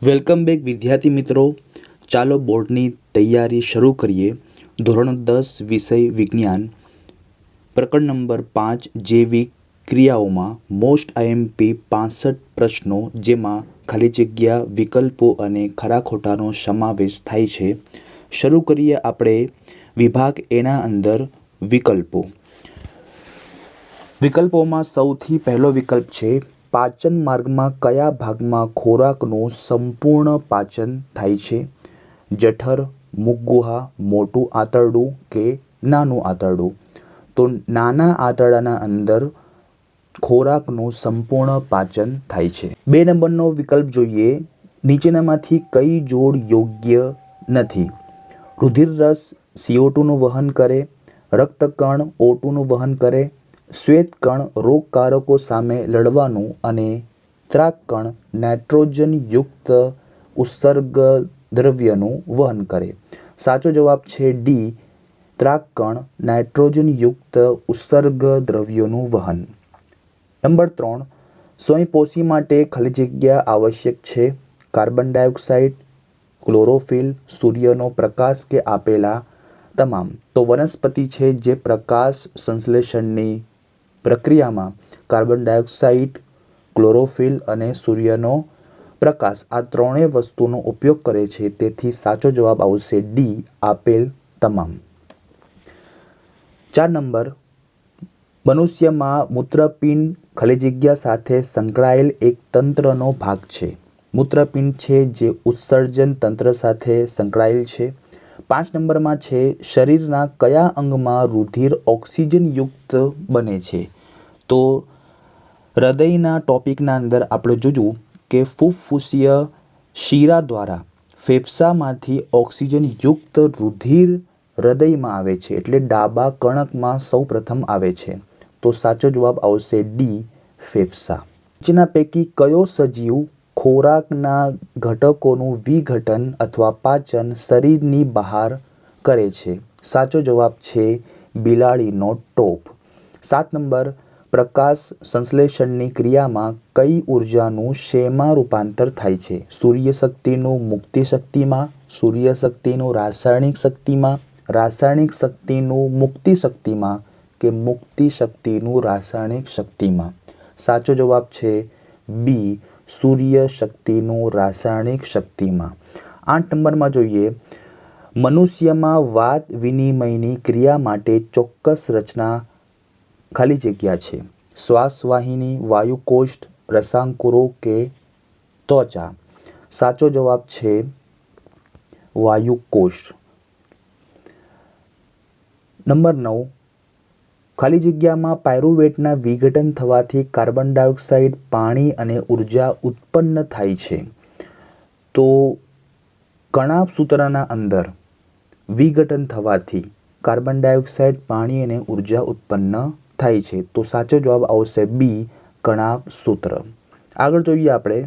Welcome back વિદ્યાર્થી મિત્રો. ચાલો બોર્ડની તૈયારી શરૂ કરીએ. ધોરણ 10 વિષય વિજ્ઞાન, પ્રકરણ નંબર 5 જૈવિક ક્રિયાઓમાં મોસ્ટ આઈએમપી 65 પ્રશ્નો, જેમાં ખાલી જગ્યા, વિકલ્પો અને ખરા ખોટાનો સમાવેશ થાય છે. શરૂ કરીએ આપણે વિભાગ એના અંદર વિકલ્પો. વિકલ્પોમાં સૌથી પહેલો વિકલ્પ છે, પાચન માર્ગમાં કયા ભાગમાં ખોરાકનું સંપૂર્ણ પાચન થાય છે? જઠર, મુખગુહા, મોટું આંતરડું કે નાનું આંતરડું? તો નાના આંતરડાના અંદર ખોરાકનું સંપૂર્ણ પાચન થાય છે. 2 નંબરનો વિકલ્પ જોઈએ. નીચેનામાંથી કઈ જોડ યોગ્ય નથી? રુધિર રસ CO2 નું વહન કરે, રક્તકણ O2 નું વહન કરે, શ્વેતકણ રોગકારકો સામે લડવાનું અને ત્રાકકણ નાઇટ્રોજનયુક્ત ઉત્સર્ગ દ્રવ્યનું વહન કરે. સાચો જવાબ છે ડી, ત્રાકકણ નાઇટ્રોજનયુક્ત ઉત્સર્ગ દ્રવ્યોનું વહન. નંબર 3, સ્વયંપોષી માટે ખાલી જગ્યા આવશ્યક છે. કાર્બન ડાયોક્સાઇડ, ક્લોરોફિલ, સૂર્યનો પ્રકાશ કે આપેલા તમામ? તો વનસ્પતિ છે જે પ્રકાશ સંશ્લેષણની પ્રક્રિયામાં કાર્બન ડાયોક્સાઇડ, ક્લોરોફિલ અને સૂર્યનો પ્રકાશ આ ત્રણેય વસ્તુનો ઉપયોગ કરે છે. તેથી સાચો જવાબ આવશે ડી, આપેલ તમામ. 4 નંબર, મનુષ્યમાં મૂત્રપિંડ ખાલી જગ્યા સાથે સંકળાયેલ એક તંત્રનો ભાગ છે. મૂત્રપિંડ છે જે ઉત્સર્જન તંત્ર સાથે સંકળાયેલ છે. 5 નંબરમાં છે, શરીરના કયા અંગમાં રુધિર ઓક્સિજનયુક્ત બને છે? તો હૃદયના ટોપિકના અંદર આપણે જોયું કે ફુફ્ફુસીય શિરા દ્વારા ફેફસામાંથી ઓક્સિજનયુક્ત રુધિર હૃદયમાં આવે છે, એટલે ડાબા કર્ણકમાં સૌપ્રથમ આવે છે. તો સાચો જવાબ આવશે ડી, ફેફસા. નીચેના પૈકી કયો સજીવ ખોરાકના ઘટકોનું વિઘટન અથવા પાચન શરીરની બહાર કરે છે? સાચો જવાબ છે બિલાડીનો ટોપ. 7 નંબર, પ્રકાશ સંશ્લેષણની ક્રિયામાં કઈ ઉર્જાનું શેમાં રૂપાંતર થાય છે? સૂર્ય શક્તિનું મુક્તિ શક્તિમાં, સૂર્ય શક્તિનું રાસાયણિક શક્તિમાં, રાસાયણિક શક્તિનું મુક્તિ શક્તિમાં કે મુક્તિ શક્તિનું રાસાયણિક શક્તિમાં? સાચો જવાબ છે બી, સૂર્ય શક્તિનું રાસાયણિક શક્તિમાં. 8 નંબરમાં જોઈએ, મનુષ્યમાં વાત વિનિમયની ક્રિયા માટે ચોક્કસ રચના ખાલી જગ્યા છે. શ્વાસવાહિની, વાયુકોષ્ઠ, રસાંકુરો કે ત્વચા? સાચો જવાબ છે વાયુકોષ્ઠ. નંબર 9, ખાલી જગ્યામાં પાયરુવેટના વિઘટન થવાથી કાર્બન ડાયોક્સાઇડ, પાણી અને ઉર્જા ઉત્પન્ન થાય છે. તો કણાભ સૂત્રના અંદર વિઘટન થવાથી કાર્બન ડાયોક્સાઇડ, પાણી અને ઉર્જા ઉત્પન્ન થાય છે. તો સાચો જવાબ આવશે બી, કણાભ સૂત્ર. આગળ જોઈએ આપણે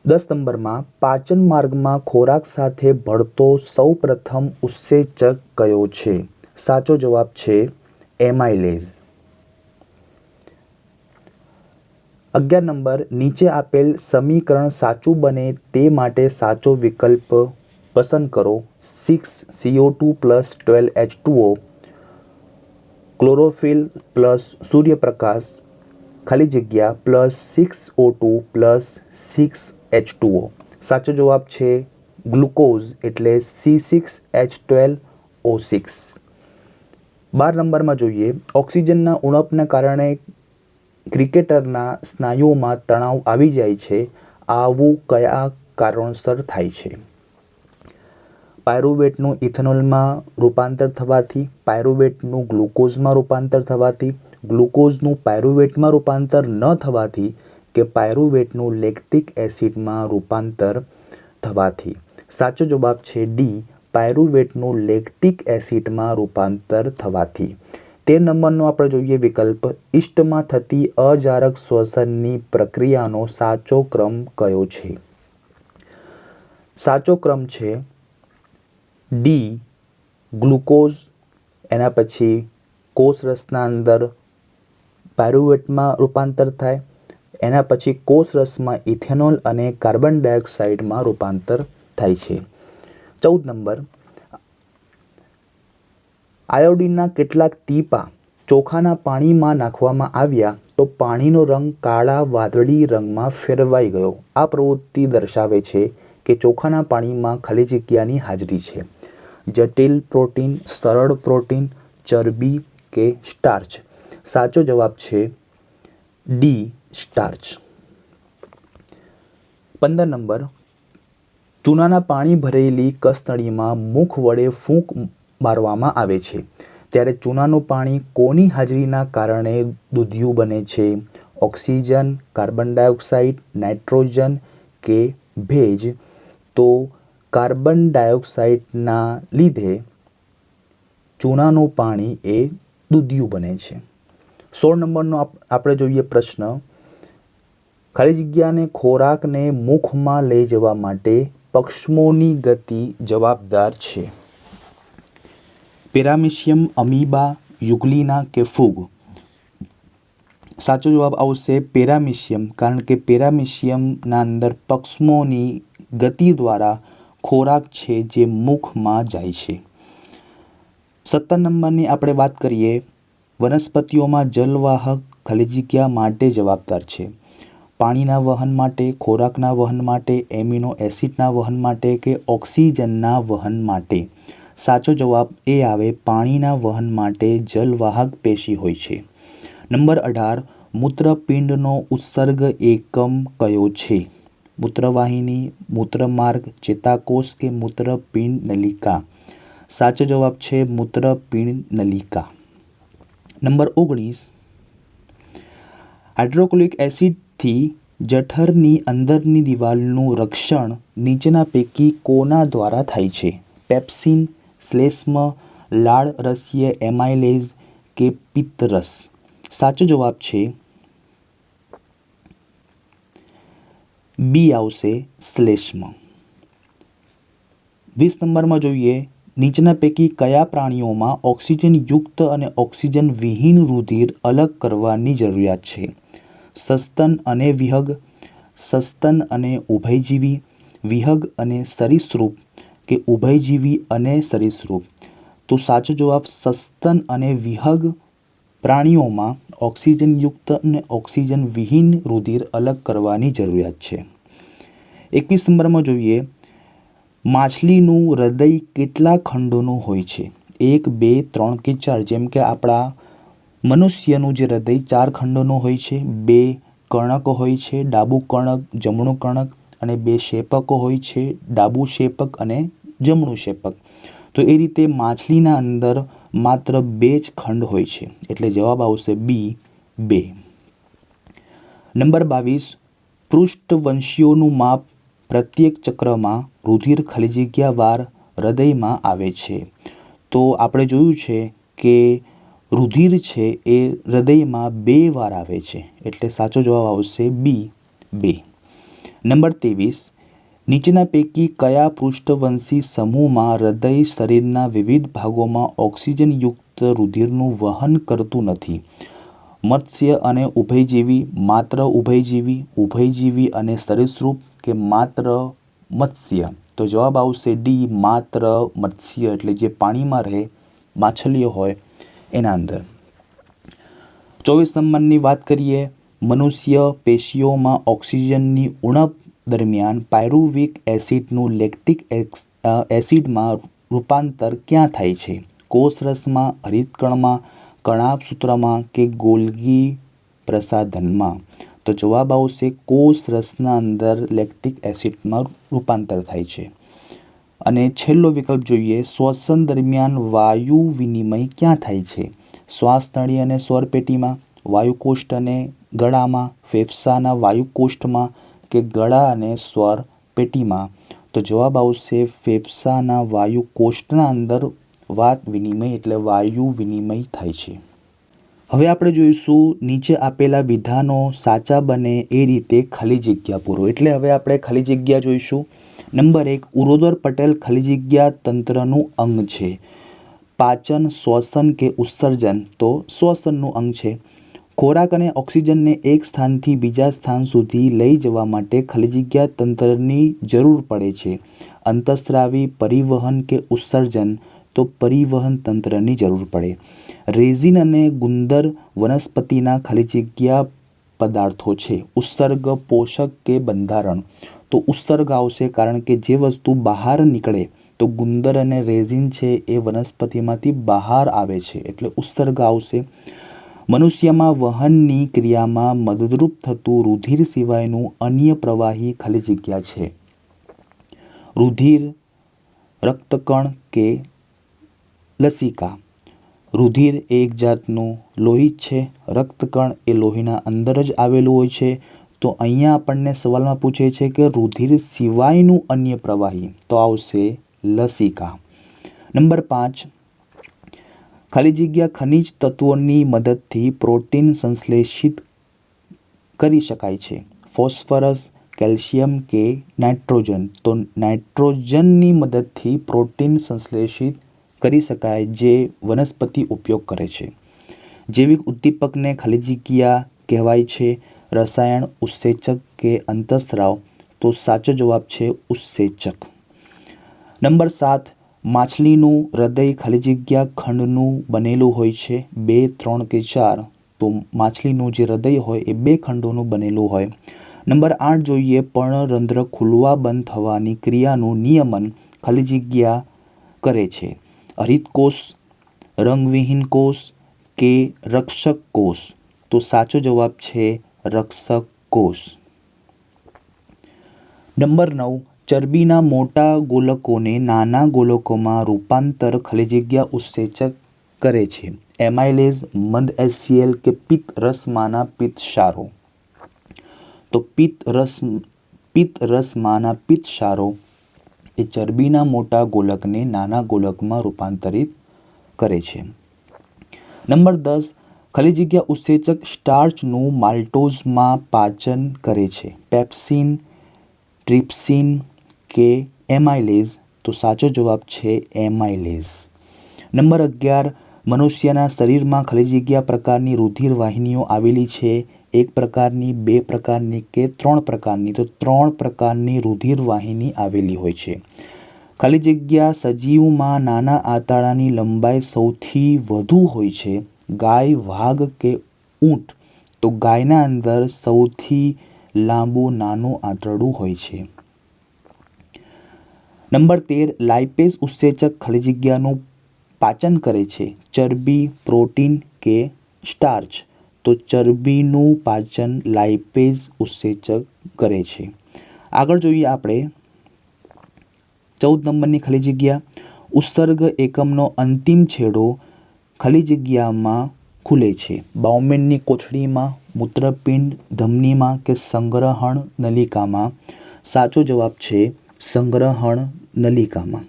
10 નંબરમાં, પાચન માર્ગમાં ખોરાક સાથે ભળતો સૌપ્રથમ ઉત્સેચક કયો છે? સાચો જવાબ છે એમાઇલેઝ. 11 નંબર, નીચે આપેલ સમીકરણ સાચું બને તે માટે સાચો વિકલ્પ પસંદ કરો. 6CO2 + 12H2O, ક્લોરોફિલ પ્લસ સૂર્યપ્રકાશ ખાલી જગ્યા +6O2 + 6H2O. સાચો જવાબ છે ગ્લુકોઝ એટલે C6H12O6. 12 નંબરમાં જોઈએ, ઓક્સિજનના ઉણપના કારણે ક્રિકેટરના સ્નાયુઓમાં તણાવ આવી જાય છે. આવું કયા કારણોસર થાય છે? પાયરુવેટનું ઇથેનોલમાં રૂપાંતર થવાથી, પાયરુવેટનું ગ્લુકોઝમાં રૂપાંતર થવાથી, ગ્લુકોઝનું પાયરુવેટમાં રૂપાંતર ન થવાથી કે પાયરુવેટનું લેક્ટિક એસિડમાં રૂપાંતર થવાથી? સાચો જવાબ છે ડી, પાયરુવેટનું લેક્ટિક એસિડમાં રૂપાંતર થવાથી. 13 નંબરનો આપણે જોઈએ વિકલ્પ, ઈસ્ટમાં થતી અજારક શ્વસનની પ્રક્રિયાનો સાચો ક્રમ કયો છે? સાચો ક્રમ છે ડી, ગ્લુકોઝ, એના પછી કોષરસના અંદર પાયરુવેટમાં રૂપાંતર થાય, એના પછી કોષ રસમાં ઇથેનોલ અને કાર્બન ડાયોક્સાઇડમાં રૂપાંતર થાય છે. 14 નંબર, આયોડિનના કેટલાક ટીપા ચોખાના પાણીમાં નાખવામાં આવ્યા તો પાણીનો રંગ કાળા વાદળી રંગમાં ફેરવાઈ ગયો. આ પ્રવૃત્તિ દર્શાવે છે કે ચોખાના પાણીમાં ખાલી જગ્યાની હાજરી છે. જટિલ પ્રોટીન, સરળ પ્રોટીન, ચરબી કે સ્ટાર્ચ? સાચો જવાબ છે ડી, સ્ટાર્ચ. 15 નંબર, ચૂનાના પાણી ભરેલી કસનળીમાં મુખ વડે ફૂંક મારવામાં આવે છે ત્યારે ચૂનાનું પાણી કોની હાજરીના કારણે દૂધિયું બને છે? ઓક્સિજન, કાર્બન ડાયોક્સાઇડ, નાઇટ્રોજન કે ભેજ? તો કાર્બન ડાયોક્સાઇડના લીધે ચૂનાનું પાણી એ દૂધિયું બને છે. 16 નંબરનો આપણે જોઈએ પ્રશ્ન. ખાલી જગ્યાને ખોરાકને મુખમાં લઈ જવા માટે પક્ષમોની ગતિ જવાબદાર છે. પેરામીશિયમ, અમીબા, યુગ્લિના કે ફૂગ? સાચો જવાબ આવશે પેરામીશિયમ, કારણ કે પેરામીશિયમના અંદર પક્ષમોની ગતિ દ્વારા ખોરાક છે જે મુખમાં જાય છે. 17 નંબરની આપણે વાત કરીએ. વનસ્પતિઓમાં જલવાહક ખાલી જગ્યા માટે જવાબદાર છે. પાણીના વહન માટે, ખોરાકના વહન માટે, એમિનો એસિડના વહન માટે કે ઓક્સિજનના વહન માટે? સાચો જવાબ એ આવે પાણીના વહન માટે જલવાહક પેશી હોય છે. નંબર 18, મૂત્રપિંડનો ઉત્સર્ગ એકમ કયો છે? મૂત્રવાહિની, મૂત્રમાર્ગ, ચેતાકોષ કે મૂત્રપિંડ નલિકા? સાચો જવાબ છે મૂત્રપિંડ નલિકા. નંબર 19, હાઇડ્રોક્લોરિક એસિડથી જઠરની અંદરની દિવાલનું રક્ષણ નીચેના પૈકી કોના દ્વારા થાય છે? પેપ્સિન, શ્લેષ્મ, લાળ રસીય એમાઇલેઝ કે પિત્તરસ? સાચો જવાબ છે બી આવશે શ્લેષ્મ. 20 નંબરમાં જોઈએ. નીચેના પૈકી કયા પ્રાણીઓમાં ઓક્સિજનયુક્ત અને ઓક્સિજન વિહીન રુધિર અલગ કરવાની જરૂરિયાત છે? સસ્તન અને વિહગ, સસ્તન અને ઉભયજીવી, વિહગ અને સરીસૃપ કે ઉભયજીવી અને સરીસૃપ? તો સાચો જવાબ સસ્તન અને વિહગ પ્રાણીઓમાં ઓક્સિજનયુક્ત અને ઓક્સિજન વિહીન રુધિર અલગ કરવાની જરૂરિયાત છે. 21 નંબરમાં જોઈએ. માછલીનું હૃદય કેટલા ખંડોનું હોય છે? 1, 2, 3 કે 4? જેમ કે આપણા મનુષ્યનું જે હૃદય 4 ખંડોનું હોય છે. 2 કર્ણક હોય છે, ડાબું કર્ણક, જમણું કર્ણક, અને 2 શેપકો હોય છે, ડાબું શેપક અને જમણું શેપક. તો એ રીતે માછલીના અંદર માત્ર 2 જ ખંડ હોય છે, એટલે જવાબ આવશે બી, 2. નંબર 22, પૃષ્ઠવંશીઓનું માપ પ્રત્યેક ચક્રમાં રુધિર ખાલી જગ્યા વાર હૃદયમાં આવે છે. તો આપણે જોયું છે કે રુધિર છે એ હૃદયમાં 2 વાર આવે છે, એટલે સાચો જવાબ આવશે બી, 2. નંબર 23, નીચેના પૈકી કયા પૃષ્ઠવંશી સમૂહમાં હૃદય શરીરના વિવિધ ભાગોમાં ઓક્સિજનયુક્ત રુધિરનું વહન કરતું નથી? મત્સ્ય અને ઉભયજીવી, માત્ર ઉભયજીવી, ઉભયજીવી અને સરીસૃપ કે માત્ર મત્સ્ય? તો જવાબ આવશે ડી, માત્ર મત્સ્ય, એટલે જે પાણીમાં રહે માછલીઓ હોય એના અંદર. 24 નંબરની વાત કરીએ. મનુષ્ય પેશીઓમાં ઓક્સિજનની ઉણપ દરમિયાન પાયરુવિક એસિડનું લેક્ટિક એસિડમાં રૂપાંતર ક્યાં થાય છે? કોષરસમાં, હરિતકણમાં, કણાભસૂત્રમાં કે ગોલ્ગી પ્રસાધનમાં? તો જવાબ આવશે કોષરસના અંદર લેક્ટિક એસિડમાં રૂપાંતર થાય છે. અને છેલ્લો વિકલ્પ જોઈએ. શ્વસન દરમિયાન વાયુ વિનિમય ક્યાં થાય છે? શ્વાસનળી અને સ્વરપેટીમાં, વાયુકોષ્ઠ અને ગળામાં, ફેફસાના વાયુકોષ્ઠમાં કે ગળા અને સ્વર પેટીમાં? તો જવાબ આવશે ફેફસાના વાયુકોષ્ઠના અંદર વાત વિનિમય એટલે વાયુ વિનિમય થાય છે. હવે આપણે જોઈશું નીચે આપેલા વિધાનો સાચા બને એ રીતે ખાલી જગ્યા પૂરો. એટલે હવે આપણે ખાલી જગ્યા જોઈશું. નંબર 1, ઉરોદર પટેલ ખાલી જગ્યા તંત્રનું અંગ છે. પાચન, શ્વસન કે ઉત્સર્જન? તો શ્વસનનું અંગ છે. ખોરાક અને ઓક્સિજનને એક સ્થાનથી બીજા સ્થાન સુધી લઈ જવા માટે ખાલી જગ્યા તંત્રની જરૂર પડે છે. અંતઃસ્રાવી, પરિવહન કે ઉત્સર્જન, તો પરિવહન તંત્રની જરૂર પડે. રેઝિન અને ગુંદર વનસ્પતિના ખાલી જગ્યા પદાર્થો છે. ઉત્સર્ગ, પોષક કે બંધારણ, તો ઉત્સર્ગ આવશે, કારણ કે જે વસ્તુ બહાર નીકળે તો ગુંદર અને રેઝિન છે એ વનસ્પતિમાંથી બહાર આવે છે એટલે ઉત્સર્ગ આવશે. મનુષ્યમાં વહનની ક્રિયામાં મદદરૂપ થતું રુધિર સિવાયનું અન્ય પ્રવાહી ખાલી જગ્યા છે. રુધિર, રક્તકણ કે લસિકા. રુધિર એ એક જાતનું લોહી છે. રક્તકણ એ લોહીના અંદર જ આવેલું હોય છે. તો અહીંયા આપણને સવાલમાં પૂછે છે કે રુધિર સિવાયનું અન્ય પ્રવાહી, તો આવશે લસિકા. નંબર 5, ખાલી જગ્યા ખનિજ તત્વોની મદદથી પ્રોટીન સંશ્લેષિત કરી શકાય છે. ફોસ્ફરસ, કેલ્શિયમ કે નાઇટ્રોજન, તો નાઇટ્રોજનની મદદથી પ્રોટીન સંશ્લેષિત કરી શકાય જે વનસ્પતિ ઉપયોગ કરે છે. જૈવિક ઉદ્દીપકને ખાલી જગ્યા કહેવાય છે. રસાયણ, ઉત્સેચક કે અંતઃસ્રાવ, તો સાચો જવાબ છે ઉત્સેચક. નંબર 7, માછલીનું હૃદય ખાલી જગ્યા ખંડનું બનેલું હોય છે. 2, 3 કે 4, તો માછલીનું જે હૃદય હોય એ 2 ખંડોનું બનેલું હોય. નંબર 8 જોઈએ, પર્ણરંધ્ર ખુલવા બંધ થવાની ક્રિયાનું નિયમન ખાલી જગ્યા કરે છે. હરિત કોષ, રંગવિહીન કોષ કે રક્ષક કોષ, તો સાચો જવાબ છે રક્ષક કોષ. નંબર 9, ચરબીના મોટા ગોલકોને નાના ગોલકોમાં રૂપાંતર ખાલી જગ્યા ઉત્સેચક કરે છે. એમાઇલેઝ, મંદ HCl કે પિત્ત રસમાંના પિત્તક્ષારો, તો પિત્ત રસમાંના પિત્તક્ષારો એ ચરબીના મોટા ગોલકને નાના ગોલકમાં રૂપાંતરિત કરે છે. નંબર 10, ખાલી જગ્યા ઉત્સેચક સ્ટાર્ચનું માલ્ટોઝમાં પાચન કરે છે. પેપ્સિન, ટ્રિપ્સિન કે એમાઇલેઝ, તો સાચો જવાબ છે એમાઇલેઝ. નંબર 11, મનુષ્યના શરીરમાં ખાલી જગ્યા પ્રકારની રુધિર વાહિનીઓ આવેલી છે. 1 પ્રકારની, 2 પ્રકારની કે 3 પ્રકારની, તો 3 પ્રકારની રુધિર વાહિની આવેલી હોય છે. ખાલી જગ્યા સજીવમાં નાના આંતરડાની લંબાઈ સૌથી વધુ હોય છે. ગાય, વાઘ કે ઊંટ, તો ગાયના અંદર સૌથી લાંબુ નાનું આંતરડું હોય છે. નંબર 13, લાઇપેઝ ઉત્સેચક ખાલી જગ્યાનું પાચન કરે છે. ચરબી, પ્રોટીન કે સ્ટાર્ચ, તો ચરબીનું પાચન લાઇપેઝ ઉત્સેચક કરે છે. આગળ જોઈએ આપણે 14 નંબરની ખાલી જગ્યા. ઉત્સર્ગ એકમનો અંતિમ છેડો ખાલી જગ્યામાં ખુલે છે. બાઉમેનની કોથળીમાં, મૂત્રપિંડ, ધમનીમાં કે સંગ્રહણ નલિકામાં. સાચો જવાબ છે સંગ્રહણ નલિકામાં.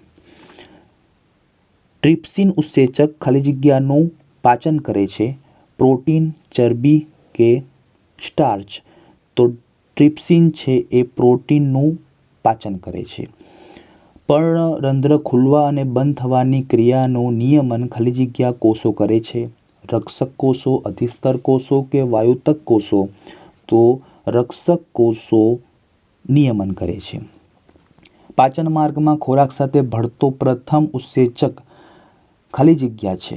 ટ્રિપ્સિન ઉત્સેચક ખાલી જગ્યાનું પાચન કરે છે. પ્રોટીન, ચરબી કે સ્ટાર્ચ, તો ટ્રિપ્સિન છે એ પ્રોટીનનું પાચન કરે છે. પર્ણરંધ્ર ખુલવા અને બંધ થવાની ક્રિયાનું નિયમન ખાલી જગ્યા કોષો કરે છે. રક્ષક કોષો, અધિસ્તર કોષો કે વાયુતક કોષો, તો રક્ષક કોષો નિયમન કરે છે. પાચન માર્ગમાં ખોરાક સાથે ભળતો પ્રથમ ઉત્સેચક ખાલી જગ્યા છે.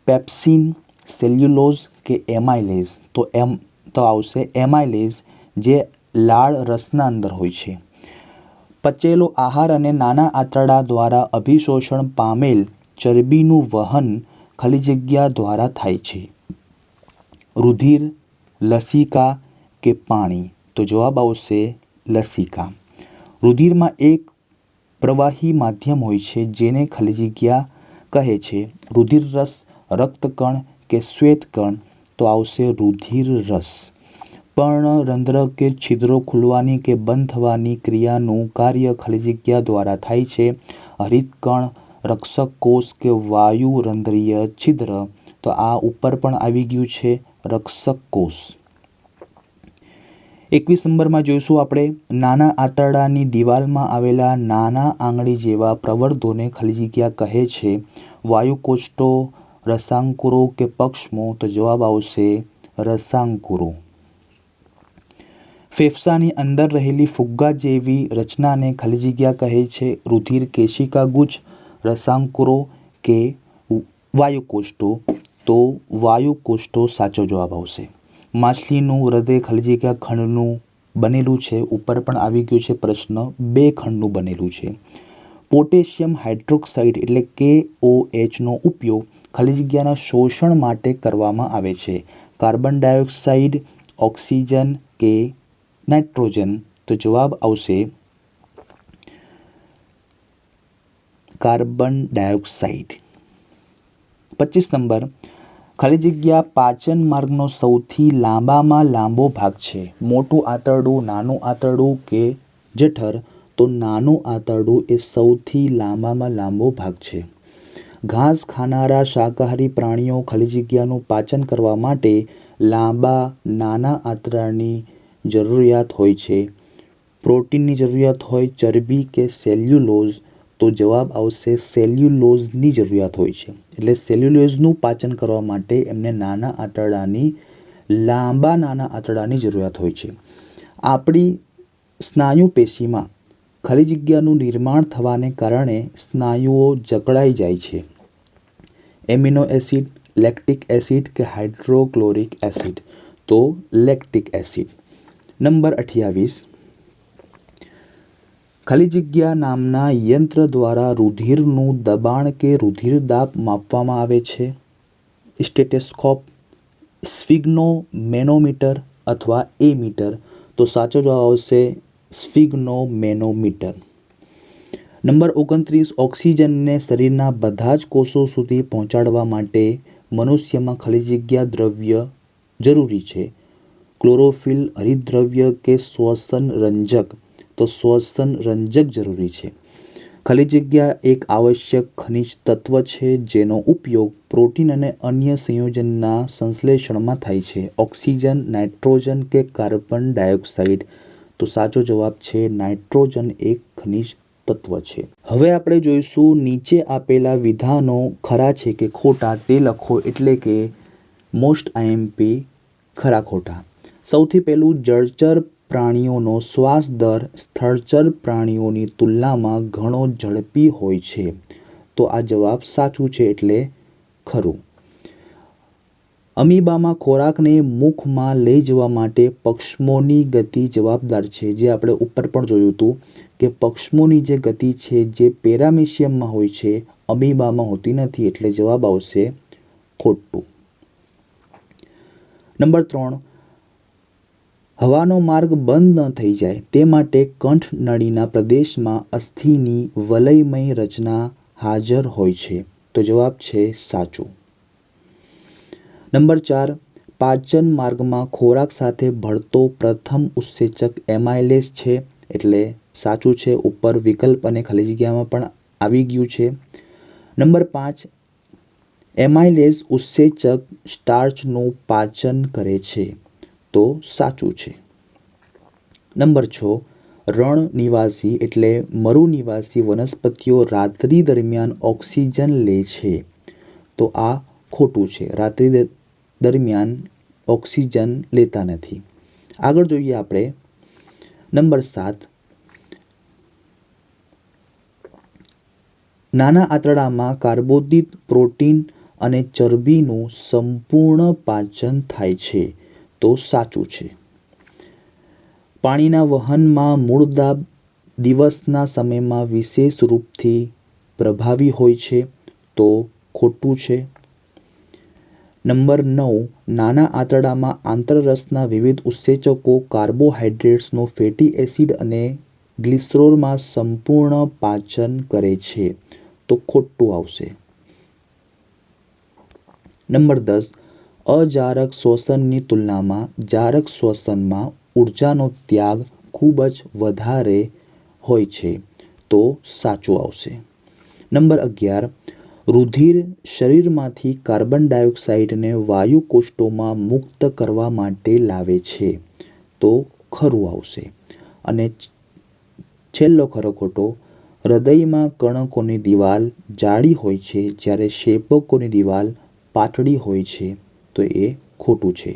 પેપ્સિન, સેલ્યુલોઝ કે એમાઇલેઝ, તો આવશે એમાઇલેઝ જે લાળ રસના અંદર હોય છે. પચેલો આહાર અને નાના આંતરડા દ્વારા અભિશોષણ પામેલ ચરબીનું વહન ખાલી જગ્યા દ્વારા થાય છે. રુધિર, લસિકા કે પાણી, તો જવાબ આવશે લસિકા. રુધિરમાં એક પ્રવાહી માધ્યમ હોય છે જેને ખાલી જગ્યા કહે છે. રુધિર રસ, રક્તકણ કે શ્વેતકણ, તો આવશે રુધિર રસ. પર્ણરંધ્ર કે છિદ્રો ખુલવાની કે બંધ થવાની ક્રિયાનું કાર્ય ખાલી જગ્યા દ્વારા થાય છે. હરિતકણ, રક્ષક કોષ કે વાયુરંધ્રીય છિદ્ર, તો આ ઉપર પણ આવી ગયું છે રક્ષક કોષ. 21 નંબરમાં જોઈશું આપણે નાના આંતરડાની દિવાલમાં આવેલા નાના આંગળી જેવા પ્રવર્ધોને ખાલી જગ્યા કહે છે. વાયુકોષ્ઠો, રસાંકુરો કે પક્ષમો, તો જવાબ આવશે રસાંકુરો. ફેફસાની અંદર રહેલી ફુગ્ગા જેવી રચનાને ખાલી જગ્યા કહે છે રુધિર કેશિકા ગુચ્છ, રસાંકુરો કે વાયુકોષ્ઠો. તો વાયુકોષ્ઠો સાચો જવાબ આવશે. માછલીનું હૃદય ખાલી જગ્યા ખંડનું બનેલું છે. ઉપર પણ આવી ગયું છે પ્રશ્ન, 2 ખંડનું બનેલું છે. પોટેશિયમ હાઇડ્રોક્સાઇડ એટલે KOH નો ઉપયોગ ખાલી જગ્યાના શોષણ માટે કરવામાં આવે છે. કાર્બન ડાયોક્સાઇડ, ઓક્સિજન કે નાઇટ્રોજન. તો જવાબ આવશે કાર્બન ડાયોક્સાઇડ. 25 નંબર, ખાલી જગ્યા પાચન માર્ગનો સૌથી લાંબામાં લાંબો ભાગ છે. મોટું આંતરડું, નાનું આંતરડું કે જઠર. તો નાનું આંતરડું એ સૌથી લાંબામાં લાંબો ભાગ છે. ઘાસ ખાનારા શાકાહારી પ્રાણીઓ ખાલી જગ્યાનું પાચન કરવા માટે લાંબા નાના આંતરડાની જરૂરિયાત હોય છે. પ્રોટીનની જરૂરિયાત હોય, ચરબી કે સેલ્યુલોઝ. તો જવાબ આવશે સેલ્યુલોઝની જરૂરિયાત હોય છે. એટલે સેલ્યુલોઝનું પાચન કરવા માટે એમને નાના આંતરડાની જરૂરિયાત હોય છે. આપણી સ્નાયુ પેશીમાં ખાલી જગ્યાનું નિર્માણ થવાને કારણે સ્નાયુઓ જકડાઈ જાય છે. એમિનો એસિડ, લેક્ટિક એસિડ કે હાઇડ્રોક્લોરિક એસિડ. તો લેક્ટિક એસિડ. નંબર 28, ખાલી જગ્યા નામના યંત્ર દ્વારા રુધિરનું દબાણ કે રુધિર દાબ માપવામાં આવે છે. સ્ટેથોસ્કોપ, સ્ફિગ્નોમેનોમીટર અથવા એમીટર. તો સાચો જવાબ આવશે સ્ફિગ્નોમેનોમીટર. નંબર 29, ઓક્સિજનને શરીરના બધા જ કોષો સુધી પહોંચાડવા માટે મનુષ્યમાં ખાલી જગ્યા દ્રવ્ય જરૂરી છે. ક્લોરોફિલ, હરિતદ્રવ્ય કે શ્વસન રંજક. તો શ્વસન રંજક જરૂરી છે. ખાલી જગ્યા એક આવશ્યક ખનિજ તત્વ છે જેનો ઉપયોગ પ્રોટીન અને અન્ય સંયોજનના સંશ્લેષણમાં થાય છે. ઓક્સિજન, નાઇટ્રોજન કે કાર્બન ડાયોક્સાઇડ. તો સાચો જવાબ છે નાઇટ્રોજન એક ખનિજ તત્વ છે. હવે આપણે જોઈશું નીચે આપેલા વિધાનો ખરા છે કે ખોટા તે લખો, એટલે કે મોસ્ટ IMP ખરા ખોટા. સૌથી પહેલું, જળચર પ્રાણીઓનો શ્વાસ દર સ્થળચર પ્રાણીઓની તુલનામાં ઘણો ઝડપી હોય છે. તો આ જવાબ સાચું છે, એટલે ખરું. અમીબામાં ખોરાકને મુખમાં લઈ જવા માટે પક્ષમોની ગતિ જવાબદાર છે. જે આપણે ઉપર પણ જોયું હતું કે પક્ષમોની જે ગતિ છે જે પેરામેશિયમમાં હોય છે, અમીબામાં હોતી નથી. એટલે જવાબ આવશે ખોટું. નંબર 3, હવાનો માર્ગ બંધ ન થઈ જાય તે માટે કંઠનળીના પ્રદેશમાં અસ્થિની વલયમય રચના હાજર હોય છે. તો જવાબ છે સાચું. નંબર 4, પાચન માર્ગમાં ખોરાક સાથે ભળતો પ્રથમ ઉત્સેચક એમાઇલેસ છે. એટલે સાચું છે. ઉપર વિકલ્પ અને ખાલી જગ્યામાં પણ આવી ગયું છે. નંબર 5, એમાઇલેસ ઉત્સેચક સ્ટાર્ચનું પાચન કરે છે. તો સાચું છે. નંબર 6, રણ નિવાસી એટલે મરુનિવાસી વનસ્પતિઓ રાત્રિ દરમિયાન ઓક્સિજન લે છે. તો આ ખોટું છે. રાત્રિ દરમિયાન ઓક્સિજન લેતા નથી. આગળ જોઈએ આપણે નંબર 7, નાના આંતરડામાં કાર્બોદિત, પ્રોટીન અને ચરબીનું સંપૂર્ણ પાચન થાય છે. તો સાચું છે. પાણીના વહનમાં મૂળ દાબ દિવસના સમયમાં વિશેષ રૂપથી પ્રભાવી હોય છે. તો ખોટું છે. નંબર 9, નાના આંતરડામાં આંતરરસના વિવિધ ઉત્સેચકો કાર્બોહાઈડ્રેટ્સનો ફેટી એસિડ અને ગ્લિસરોલમાં સંપૂર્ણ પાચન કરે છે. તો ખોટું આવશે. નંબર 10, અજારક શ્વસનની તુલનામાં જારક શ્વસનમાં ઉર્જાનો ત્યાગ ખૂબ જ વધારે હોય છે. તો સાચું આવશે. નંબર 11, રુધિર શરીરમાંથી કાર્બન ડાયોક્સાઇડને વાયુ કોષોમાં મુક્ત કરવા માટે લાવે છે. તો ખરું આવશે. અને છેલ્લો ખરો ખોટો, હૃદયમાં કણકોની દિવાલ જાડી હોય છે જ્યારે શેપકોની દિવાલ પાતળી હોય છે. તો એ ખોટું છે.